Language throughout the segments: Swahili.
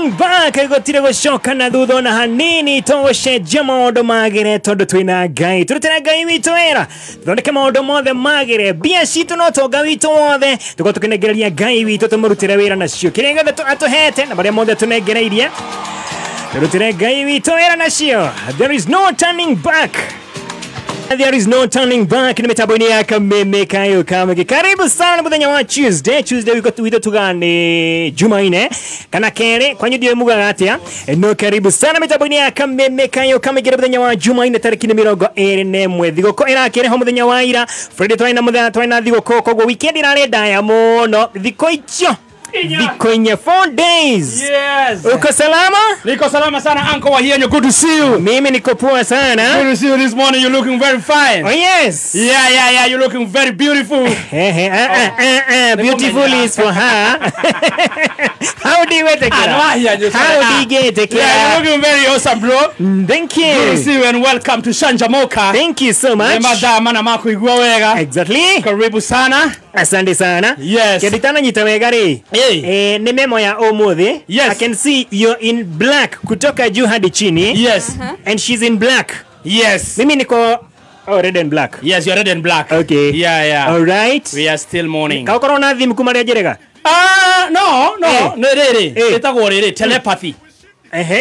turning back gotire gushoka na thutha na hanini togushenjia maundu magire tondu twina Ngai turutira Ngai witu wira thondeke maundu mothe magire bia citu no tonga witu wothe tuko tukinegereria Ngai witu tumurutire wira nacio kiria gothe atuhete na baria mothe tunegereirie turutire Ngai witu wira nacio. There is no turning back. There is no turning back. Ni mitambo ya Kameme Kayo Kamege. Karibu sana muthenya wa Tuesday wiko tugane Jumaine kana kere kwanyu dio muga atia no karibu sana mitambo ya Kameme Kayo Kamege muthenya wa Jumaine tariki 21 thigoko irakere ho muthenya wa ira Friday twaina muthenya twaina thigoko kogo weekend irarenda ya muno thiko icio Kwenye 4 days. Yes. Uko salama? Niko salama sana Uncle Wahienyo. Good to see you. Mimi niko poa sana. Good to see you this morning. You're looking very fine. Oh yes. Yeah. You're looking very beautiful. Beautiful is for her. How do you take it? How do you get it? Yeah, you're looking very awesome, bro. Thank you. Good to see you and welcome to Shanjamoka. Thank you so much. Exactly. Karibu sana. Asante sana. Yes. Keditana nyitawega ri. Ni memo ya omuthi. Yes. I can see you're in black kutoka juu hadi chini. Yes. And she's in black. Yes. Mimi niko red and black. Yes, you're red and black. Okay. Yeah. All right. We are still mourning. Kaukoro na thimu kumaria jerega. No. Rere. Etagwo rere telepathy.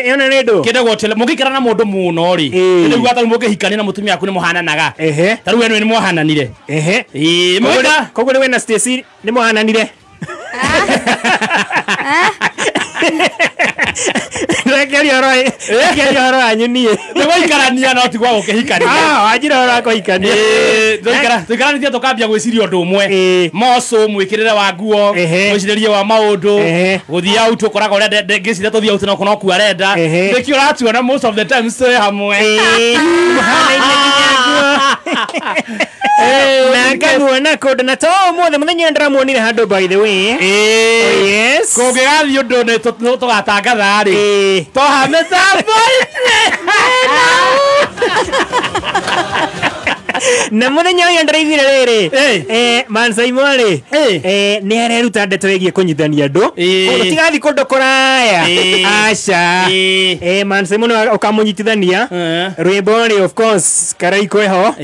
Yona nedo. Kedagwo tele mugikara na mundu muno ri. Ndio gwata mugihikania na mutumia aku ni muhananaga. Taru wenu ni muhananire. Muga kogo we na Stacy ni muhananire. Rekeri oro anyunie. Ni waikarania no tigwa ukihikania. Wajira oro akuhikania. Tuikarania tukambia gwiciria undu umwe. Moso mwikirire wa nguo, gwiciria wa maundu, guthia out ukoraga uri ngiciria tuthia out no kuno ku arenda. Ndikio ratuona most of the time story hamwe. Nakaguona kodo na to mothe muthenya ndiramuonire hando by the way. Yes. Kugigathi undu ni tugatangatha ri. To hameta boy. Na muthenya uyu ndiraithire riri Mansai Mwari ni areruta ndeto yegie kunyithania andu utigathi kundu kuraya aca Mansai Mwari ukamunyitithania rwimbo ri of course karaiko eho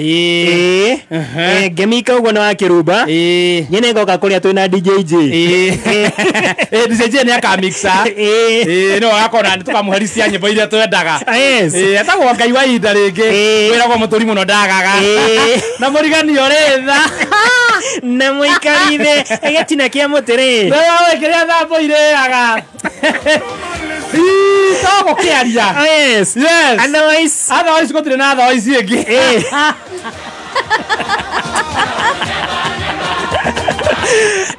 gemika ugo na kirumba nyene ngoka kuria twina DJJ DJJ ni akamixa no akona tukamuherisia nyimbo iria twendaga etagwo Ngai wa ihinda ringi wiragwo muturi muno ndagaga na murigani oretha na muikarithe egetina kia mutiri no wekiria thambo ireaga tago kiaria. Yes. Otherwise gotire na otherwise ingi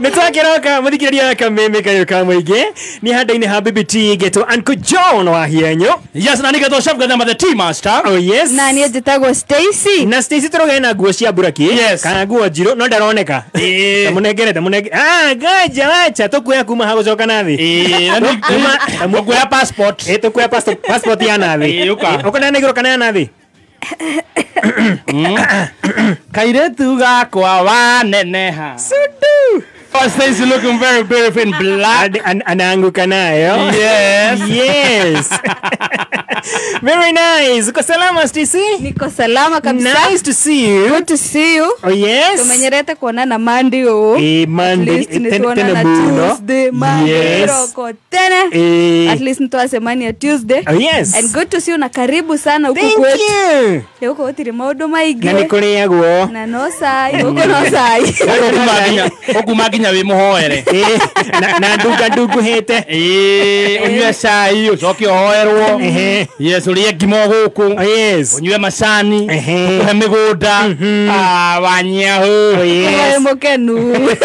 Nitwakiroka muthikiriria Kameme Kayo Kamwege ni handa-ini ha BBT geto Uncle John Wahienyo. Yes, na nigeto chef gadama the tea master. Oh yes. Na ni njitagwo Stacy. Na Stacy turoge na nguo cia buraki. Yes. Kana nguo njiro no ndaroneka. Tamunegere. Gaja wacha tukuya kuma ha gucoka nathi. Tukuya passport. Tukuya passport ya nathi. Uko na negiro kana nathi. Kairetu gakwa waneneha. Sudu. Stacy looking very beautiful in black. Anaanguka nayo. Yes. Very nice. Uko salama Stacy? Niko salama kabisa. Nice to see you. Good to see you. Oh yes. Tumenyerete kuonana Monday o. Monday tena Tuesday, Monday roko tena. At least nitoasemani ya Tuesday. Oh yes. And good to see you na karibu sana huko kwetu. Thank you. Huko otire maundu maigi. Na nikuriagwo. Na no sai, huko no sai. Okumaginya wi muhoere. Na ndugu hete. Unywe cai ucoke hoerwo. Yes, urie ngimo guku. Yes. Unywe macani. Uhe migunda. Wanyahu. Yes. Mokenu.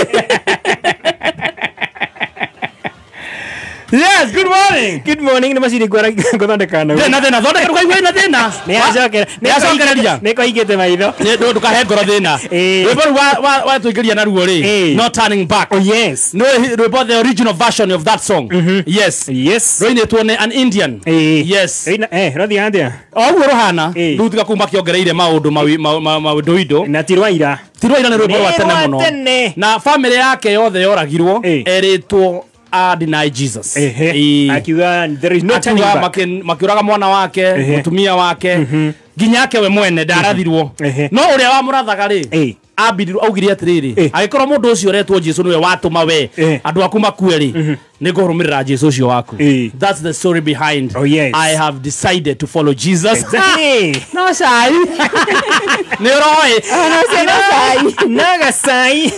Yes, good morning. Good morning. Namashiri gwara gothondeka na. Thina thondeka ndukaigue na thina. Ni acokera. Niko igete maitho. Ni ndukahe ngoro thina. Rwimbo wa tuigeria na ruo ri. Not turning back. Oh yes. No, rwimbo the original version of that song. Yes. Rwinetwo ni an Indian. Yes. Rothi andia. Oguo ruhana. Rutika kuma kiongereire maundu indo. Na tirwaira. Tirwaira ni rwimbo rwa tene muno. Na family yake yothe yoragirwo eritwo deny Jesus. Akiuga there is no turning back. Makiuraga mwana wake, mutumia wake, nginya yake we mwene ndarathirwo. No uria wa murathaga ri abidiru augire atiriri agikorwo mundu ucio retwo Jesu niwe watuma we andu aku makueri nigurumirira Jesu ucio waku. That's the story behind I have decided to follow Jesus. No sai ni roi naga sai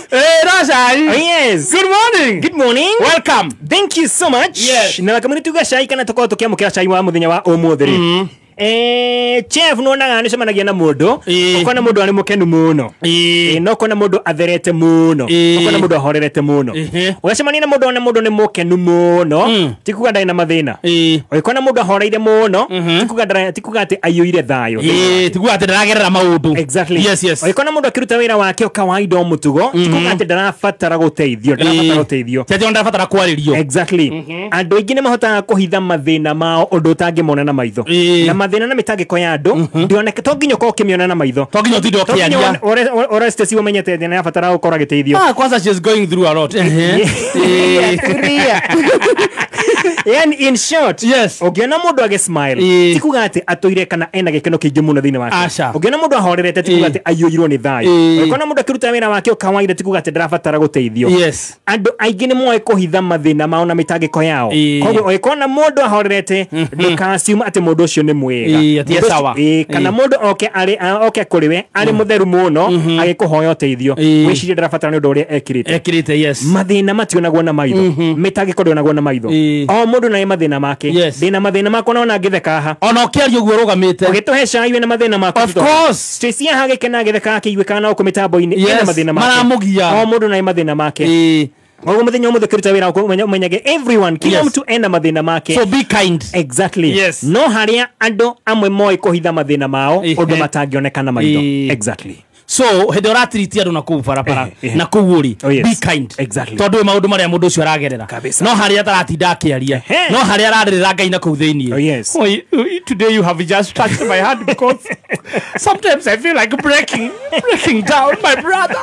no sai. Yes, good morning, welcome, thank you so much. Na kama nituga shai kana tukao tukiamukira shai wa muthenya wa umuthiri chef no naga ni semanagia na mundu ukona mundu ari mukenu muno no kona mundu atherete muno ukona mundu ahorerete muno ugacemania na mundu ni mukenu muno tikuga ndai na mathina ukona mundu ahoreire muno tikuga ati ayuire thayo tikuga ati ndaragerera maundu. Exactly. Yes. Ukona mundu akiruta wira wake kawaida o mutugo tikuga ati ndarafatara guteithio tete ndarafatara kwaririo. Exactly. Andu ingi ni mahotaga kuhitha mathina mao undu utangimona na maitho na thina na mitangiko ya andu ndioneke to nginya ko kimiona na maitho to nginya tindo kiaria ora stesi umenyete thina ya fatara ukora giteithio kwanza she is going through a lot. And in short, ugiona mundu age smile tikuga ati atoire kana ena gikeno kingi muno thini wake. Ugiona mundu ahorerete tikuga ati ayuyirwo ni thayo. Ugiona mundu akiruta wira wake kawaida tikuga ati ndarafatara guteithio. Andu aingi ni moe kuhitha mathina mao na mitangiko yao. Koguo ugiona mundu ahorerete ndukasuma ati mundu ucio ni mwega kana mundu oke kuriwe ari mutheru muno agikuhoya uteithio wicirie ndarafatara ni undu uria ekirite. Mathina mationagwo na maitho mitangiko ndionagwo na maitho o mundu na mathina make thina mathina mako na ngitheka ha ona ukiario guo rugamite ugituhe cai na mathina mako. Of course Stacy hage kena ngitheka kiigwikana no kumitambo-ini ina mathina make maramugia o mundu na mathina make. Ogo muthenya umuthe kiruta wira umenyage everyone kila mtu enda mathina make. So be kind. Exactly. No haria andu amwe moe kuhitha mathina mao undu matangionekana maitho. Exactly. So hede oratiriti andu na kuu barabara na kuuri be kind. Exactly. Tondu maundu maria mundu ucio aragerera no haria taratinda akiaria no haria ararira Ngai na kuu thiini. Today you have just touched my heart because sometimes I feel like breaking down, my brother.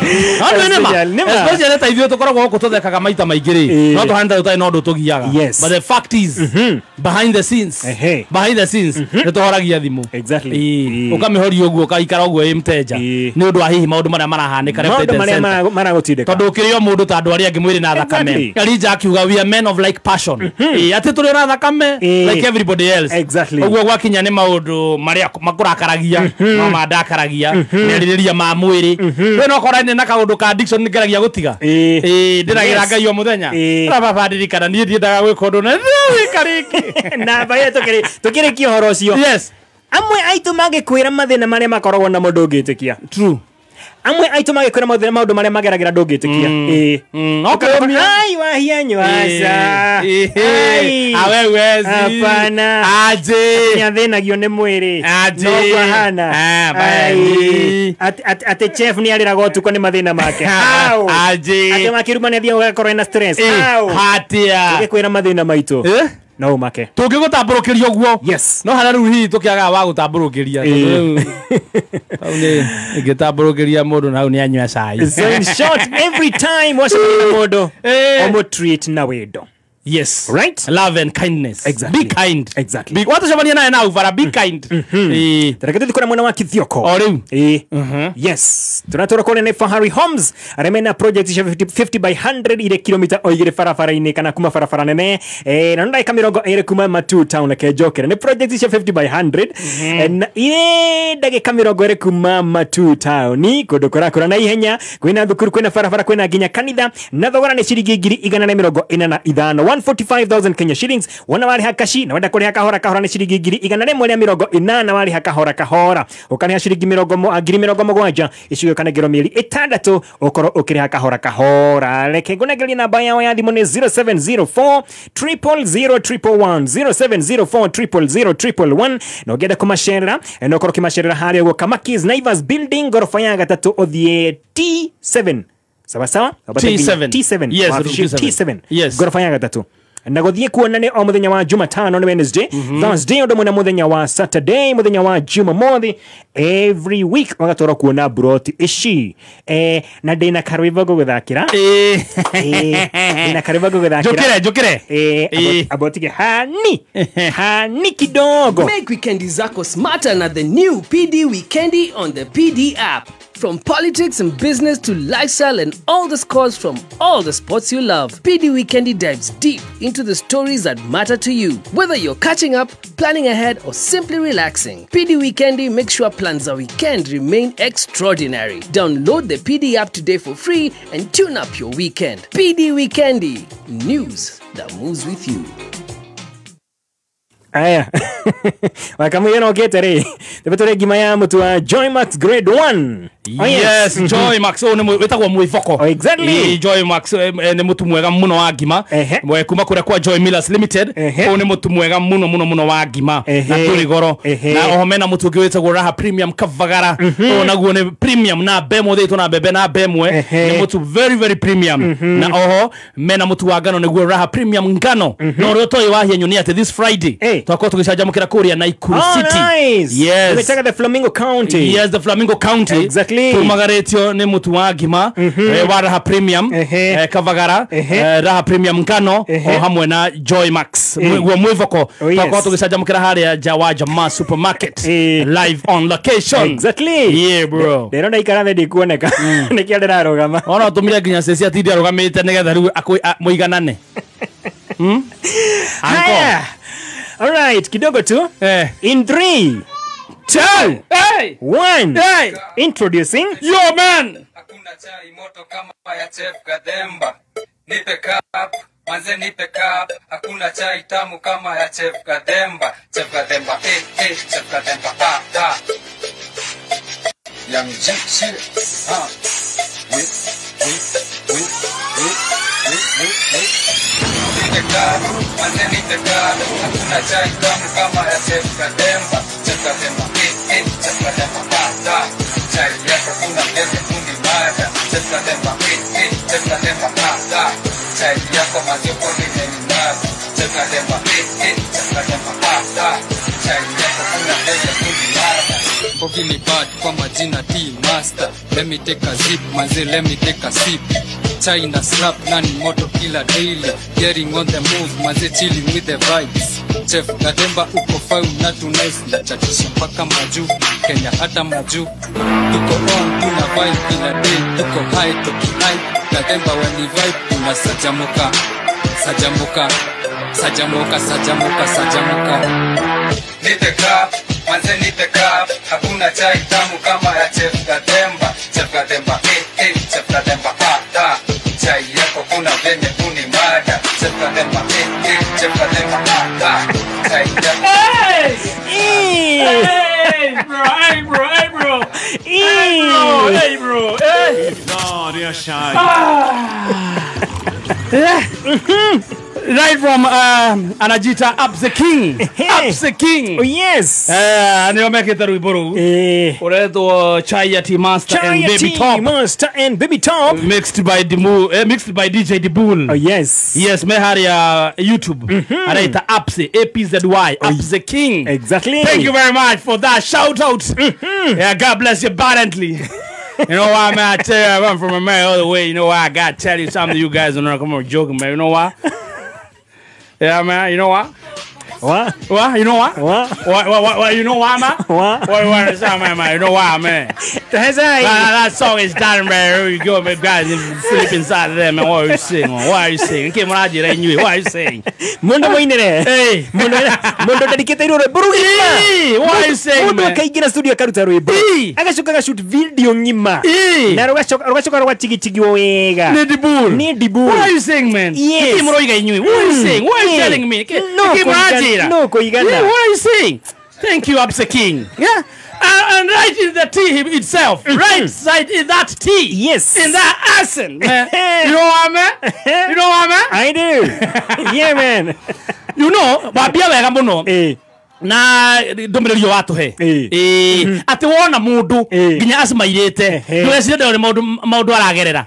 Especially taithio tukoragwo guku tuthekaga maita maingiri no tuhanda utai no ndu tugiaga but the fact is behind the scenes ni tuhoragia thimu ukamihoria uguo kaikara uguo imteja ni undu wa hihi maundu maria marahanika maundu maria maragutindika tondu ukirio mundu ta andu aria angi mwiri na thakame Elijah akiuga we are men of like passion ati turi na thakame like everybody else uguo gwakinya ni maundu maria makurakaragia no mandakaragia neririria ma mwiri we no korane na kaundu ka addiction ni geragia gutiga ndiragira Ngai o muthenya baba ndirikana nie ndiendaga gwika undu na wikariki na baye tukiri kihoro ucio amwe aitu magikwira mathina maria makoragwo na mundu ngitikia. True. Amwe aitu magikwira maundu maria mageragira ndungitikia. Ai wahia nywaca awe wezi hapana aje nyathinagio ni mwiri aje no hana ati chef ni ariraga utuko ni mathina make aje ati makirumania thia ugakorwo na stress hatia gikwira mathina maitu no make tungigutamburukiria guo no hana riu hihi tukiaga wa gutamburukiria aune ngitamburukiria mundu na ni anywa cai. So in short, every time what's mundu omo treat na wendo. Yes. Right? Love and kindness. Exactly. Be kind. Exactly. Watu shabania naye na uvara be kind. Tarakati tukona mwana wa Kithioko. Oriu. Yes. Tunatora kone ne Fahari Homes. Aremena project isha 50 by 100 ile kilomita oigire farafara ine kana kuma farafara nene. Na ndai kamirogo ere kuma Matu town na kejokera. Ne project isha 50 by 100. Na ile dage kamirogo ere kuma Matu town. Ni kodokora kora na ihenya. Kwina thukuru kwina farafara kwina ginya kanitha. Na thogora ne shiringi 145 145,000 Kenya shillings. Wana wali hakashi na wenda kuri haka ni shiringi 180 wali haka ukani shiringi 700 ishigo kana gero mili 6 okoro ukiri haka leke gunageli na baya ya thimu ni 0704 000 0704 no geda kumasherera no koro kimasherera hali go Kamakis Naivas building gorofa ya gatatu othie T7 sawa T7. T7. Yes, T7. Yes. Gorofa ya gatatu na guthie kuonane o muthenya wa Jumatano na Wednesday, Thursday ndo muna muthenya wa Saturday, muthenya wa Jumamothi, every week wagatora kuona broti ici na ndina karwiva guthakira ndina karwiva guthakira jokere abotike hani kidogo. Make weekendi zako smarter na the new PD Weekendi on the PD app. From politics and business to lifestyle and all the scores from all the sports you love, PD Weekendi dives deep into the stories that matter to you. Whether you're catching up, planning ahead, or simply relaxing, PD Weekendi makes sure plans a weekend remain extraordinary. Download the PD app today for free and tune up your weekend. PD Weekendi, news that moves with you. Aya. Wakamu yeno oketare. Tebetore gima ya mtu wa Joy Max grade 1. Yes, Joy Max wetagwa mwifoko. Exactly. Joy Max ni mtu mwega muno wa gima. Kuma kure kwa Joy Millers Limited. Ni mtu mwega muno wa gima. Na turi goro. Na ohomena mtu wetagwa Raha Premium Kavagara. Naguo ni premium na bemo deito na bebe na bemwe. Ni mtu very premium. Na oho mena mtu wa gano neguo Raha Premium ngano. No roto iwahi nyoni ate this Friday. Twako tugishajamuka Korea na Ikuru City. Nice. Yes. Tumetaka the Flamingo County. Yes, the Flamingo County. Exactly. Tumagaretio ni mtu wa gima. Wa Raha Premium. Kavagara. Raha Premium ngano. Hamwe na Joy Max. Mwivoko. Twako tugishajamuka haria Jawaja Supermarket. Live on location. Exactly. Yeah, bro. Dero na ikarane di kuoneka. Nikiandera rogama. Ona tumira ginya sesi atidi arogamite nigetha riu muiganane. Haya. All right, kidogo tu. In 3, 2, 1. Introducing Yo man. Hakuna chai moto kama ya Chef Kademba. Nipe cup, manze nipe cup. Hakuna chai tamu kama ya Chef Kademba. Chef Kademba, Chef Kademba, Young shit, Nipe cup, manze nipe cup. Hakuna chai tamu kama ya Chef Kademba. Chef Kademba, Chef Kademba, chai yako kuna mbele kundi mada. Chef Kademba, Chef Kademba, chai yako mazoko ni mada. Chef Kademba, Chef Kademba, chai yako kuna mbele kundi mada. Bogi ni bad kwa majina T-Master. Let me take a zip, manze let me take a sip. Chai na slap, nani moto kila daily. Getting on the move, manze chilling with the vibes. Chef Kademba uko fine na tu nice. Na chatisha paka maju, Kenya hata maju. Tuko on, tuna vibe kila day. Tuko high, tuki high. Kademba wani vibe, tuna sajamuka. Nipe cup, manze nipe cup. Hakuna chai tamu kama ya Chef Kademba. Chef Kademba, Chef Kademba, chai yako kuna venye kuni mada. Chef Kademba, Chef Kademba, chai yako. Hey bro. No, they are shy. Right from Anajita Up the King. Oh yes. Niomeketa ruiburu. Oredo Chai Master and Baby Top. Master and Baby Top. Mixed by DJ Dibul. Oh yes. Yes, mehari YouTube. Anaita Apse APZY Up the King. Exactly. Thank you very much for that shout out. Yeah, God bless you abundantly. You know why, man? I tell you, I'm from America all the way. You know why? I gotta tell you something. You guys don't know. Come on, joking, man. You know why? Yeah, man. You know why? What? You know why? What? You know why, man? What? What is that, man? You know why, man? That song is done, man. Here you go, man. Guys, sleep inside of there, man. What are you singing? Why are you singing? Why are you singing? Mundo moinere. Hey. Mundo dedicate ro burugi. Why are you saying, man? Mundo kaigina studio karuta ro ibu. Agashuka shoot video ngima. Na rogashoka chigi wega. Ni dibul. What are you saying, man? Yes. What are you saying? What are you telling me? No, what are you saying? Thank you, Abse King. Yeah. And right in the tea itself. Right side in that tea. Yes. In that accent, man. You know what, man? You know what, man? I do. Yeah, man. You know, but na ndomererio watuhe ati wona mundu nginya asmairite ndugecirie ndore maundu aragerera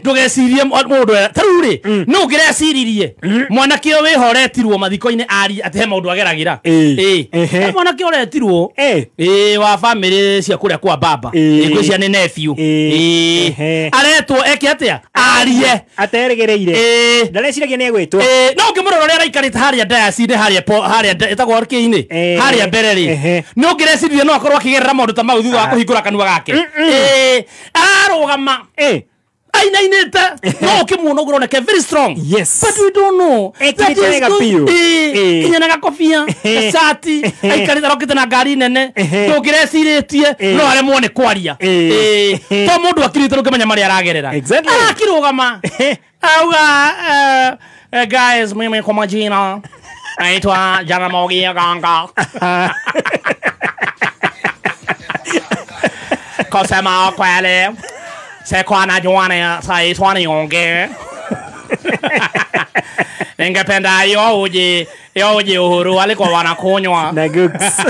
ndugecirie mundu taruri no ngirecirie mwanake we horetirwo mathiko-ini ari ati he maundu ageragira mwanake horetirwo wa family cia kuria kwa baba ngwiciria ni nephew aretwo eke atia arie ateregereire ndareciria ni egwitwo no ngimurora ria raikarite haria diocese haria gorki-ini haria mbere ri no ngireciria no akorwo akigerera maundu ta mau thutha wa kuhingura kanua gake ararugama ainainite no kimuona uguroneke very strong yes but we don't know ekiritenega piu kinyana gakofia shati aikarita rokite na ngari nene ndungireciretie no aremwo ni kwaria to mundu akirite rukimenya mari aragerera akirugama auga guys mimi kwa majina naitwa Jaramogi Oginga kusema kweli sikuwa najua saitwa nionge ningependa yo uji Uhuru walikuwa wanakunywa na gooks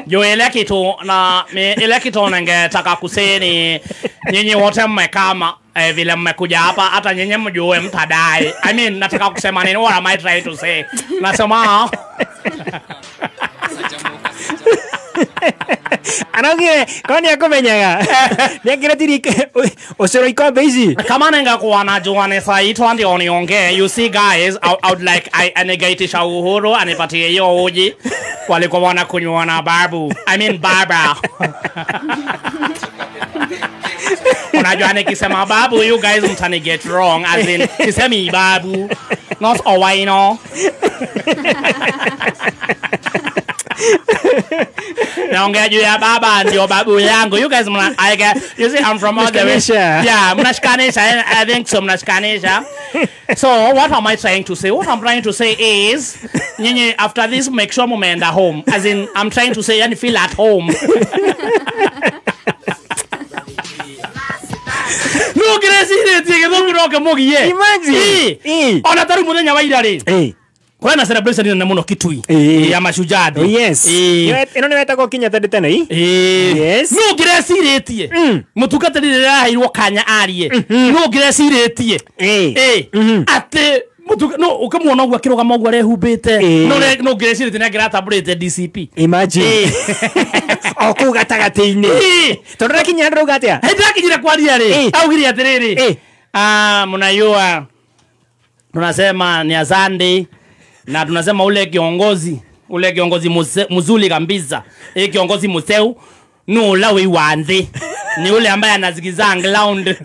jo ile kitu ningetaka kuseni nyinyi wote mmekama vile mmekuja hapa hata nyinyi mjue mtadai. I mean nataka kusema nini, what am I trying to say? Nasema anogire kwani akomenyaga niagira tiri osoro ikombe ici kama ningakuwa najua ni saitwa ndio niongee. You see guys, I would like anegaitisha Uhuru anipatie hiyo uji walikuwa wanakunywa na babu, I mean baba. Unajua nikisema babu, you guys mtani get wrong, as in kisemi babu not owaino. Naongea juu ya baba ndio babu yangu. You guys you see I'm from all the way. Yeah, mnashikanisha. I think so, mnashikanisha. So what am I trying to say? What I'm trying to say is nyinyi after this make sure mumeenda home. As in I'm trying to say yani feel at home. No gresire tiege ndomuroke mugiye. Imagine. Ona taru muthenya wa ira ri. Kuna celebration ina muno Kitui ya mashujaa. Yes. Ino ni wetagwo Kinyata tene. Yes. No ngireciretie. Mutukatirire rahairwo kanya arie. No ngireciretie. Ate no ukamuona gwa kirugama gwa rehumbite. No ngireciretie na ngiratamburite DCP. Imagine. Oku gatagati-ini. Tondora kinya ndro gatia. Ndakinyira kwaria ri. Augire atiriri. Mnayua. Tunasema ni asante. Na tunasema ule kiongozi mzuri kabisa. Kiongozi museu no lawe wanze. Ni ule ambaye anazikiza ground.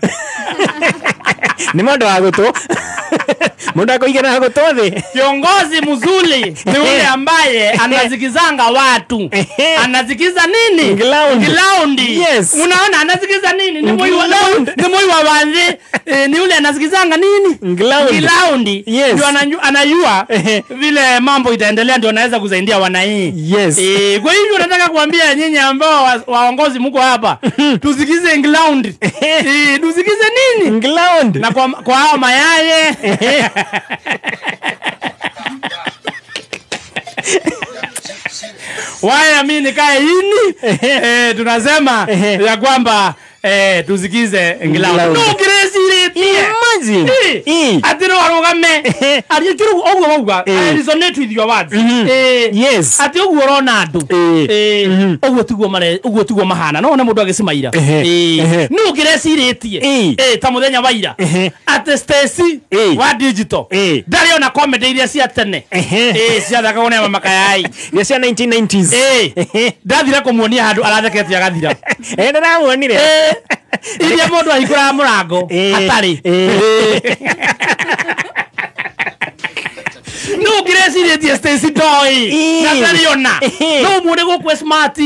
Ni mondo agoto. Mondo akoigana agoto the. Kiongozi mzuri ni ule ambaye anazikizanga watu. Anazikiza nini? Ground. Yes. Unaona anazikiza nini? Ni moi wa wanze. Ni ule anazikizanga nini? Ground. Yes. Ndio anajua vile mambo itaendelea, ndio anaweza kusaidia wananchi. Yes. Kwa hivyo nataka kuambia nyinyi ambao waongozi mko hapa, tusikize ground. Tusikize nini? Ground. Na kwa hao mayaye. Waya mimi nikae hini. Tunasema ya kwamba tusikize ground. No gresire. Imagine. Atiro arugame. Ari kiru ogwo ogwa. I resonate with your words. Yes. Ati ogwo rona andu. Ogwo tugo mahana. No mundu agicimaira. No ngireciretie. Ta muthenya wa ira. Ati Stacy wa digital. Ndari ona comedy iria cia tene. Cia thaka gone makayai. Yes, ya 1990s. Ndathira kumuonia handu aratheketia gathira. Ndaramuonire. Iria mundu ahingura murango hatari. No ngireciretie Stacy doi. Natariona. No mundu gukwe smart.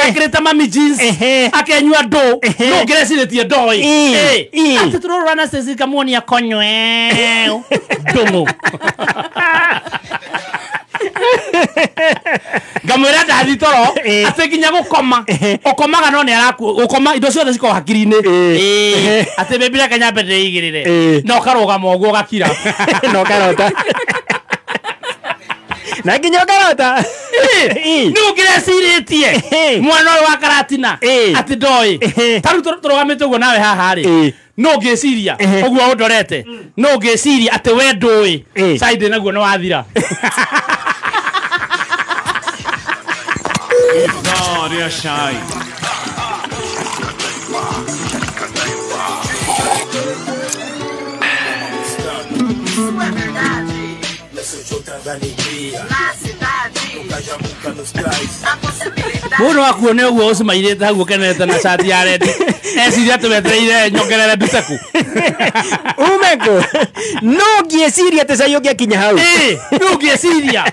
Akreta mami jeans. Akenywa do. No ngireciretie doi. Ati turora na Stacy kamuonia konywe. Dongo. ngamwira ndathi toro ate kinya gukoma ukomaga no ni araku ukoma indo ciothe ciko hakiri-ini ate bebira kenya mbere igirire no karugama uguo gakira no karota na kinya karota ni ukireciretie mwana wa karatina ati ndoi taru turugamite uguo nawe haha ri no ngeciria uguo undorete no ngeciria ati we ndui side naguo no wathira Gloria Shai. Muno akuone uguo ucimairite haguo kenete na shati ya red eciria tumetereire nyogerere biteku umeko no ngeciria te sayo gikinya hau no ngeciria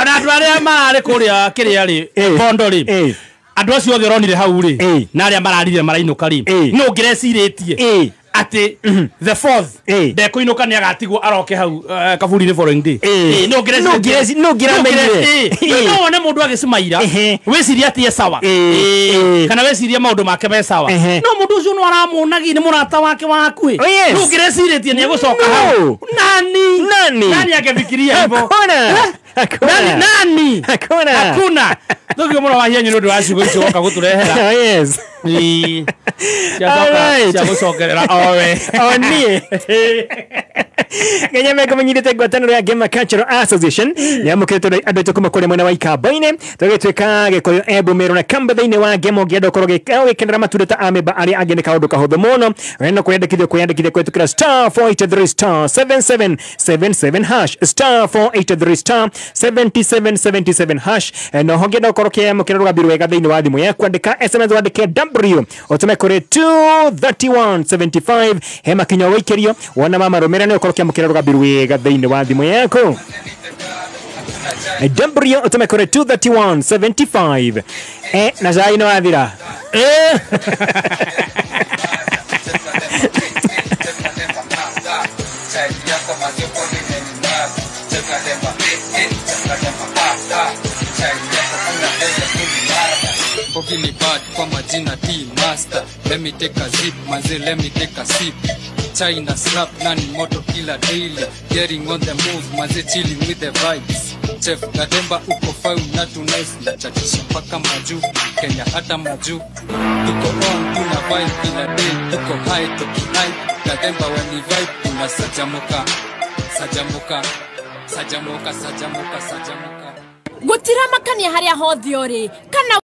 ona ndware mare kuria kiria ri bondo ri andu acio othe ronire hau ri na aria mararire marainuka ri no ngireciretie ati the fourth de kuinuka ni agatigwo aroke hau kaburi ni following day no ngiramenyire no one mundu agicimaira wiciria ati sawa kana wiciria maundu make be sawa no mundu ucio no aramunagi ni murata wake waku no ngireciretie ni egucoka hau nani akefikiria hivyo nani hakuna ndugu mwana wa hianyu ndu wacigo icio woka guturehera yes cia gucokerera owe oni Kenya mekomenyirite ngwataniro ya Game Cultural Association yamukirite andu tukuma kuri mwena wa Ikamba-ini tugitwika gikoyo Embu Meru na Kamba thiini wa game ogienda ukorwo gikenera matureta ameba aria angene kaundu kahuthu muno wenda kwiyandikithia kwetukira star 483 star 7777 hash star 483 star 7777 hash no hogienda ukorwo kiamukira rugambirwo wega thiini wa thimu yaku andika SMS wandike W utume kuri 23175 hema kinya wikirio wona mama romera ni ukorwo kiamukira rugambirwo wega thiini wa thimu yaku W utume kuri 23175 na zai no athira Bogi ni bad kwa majina T Master. Let me take a zip, manze, let me take a sip. China slap, nani moto killer daily. Getting on the move, manze, chilling with the vibes. Chef Gademba uko fine na tunais na chachisha paka maju Kenya hata maju. Tuko on, tuna vibe kila day. Tuko high, tuki high. Gademba wani vibe, tuna sajamuka. Sajamuka. Gutira makania haria hothi ori kana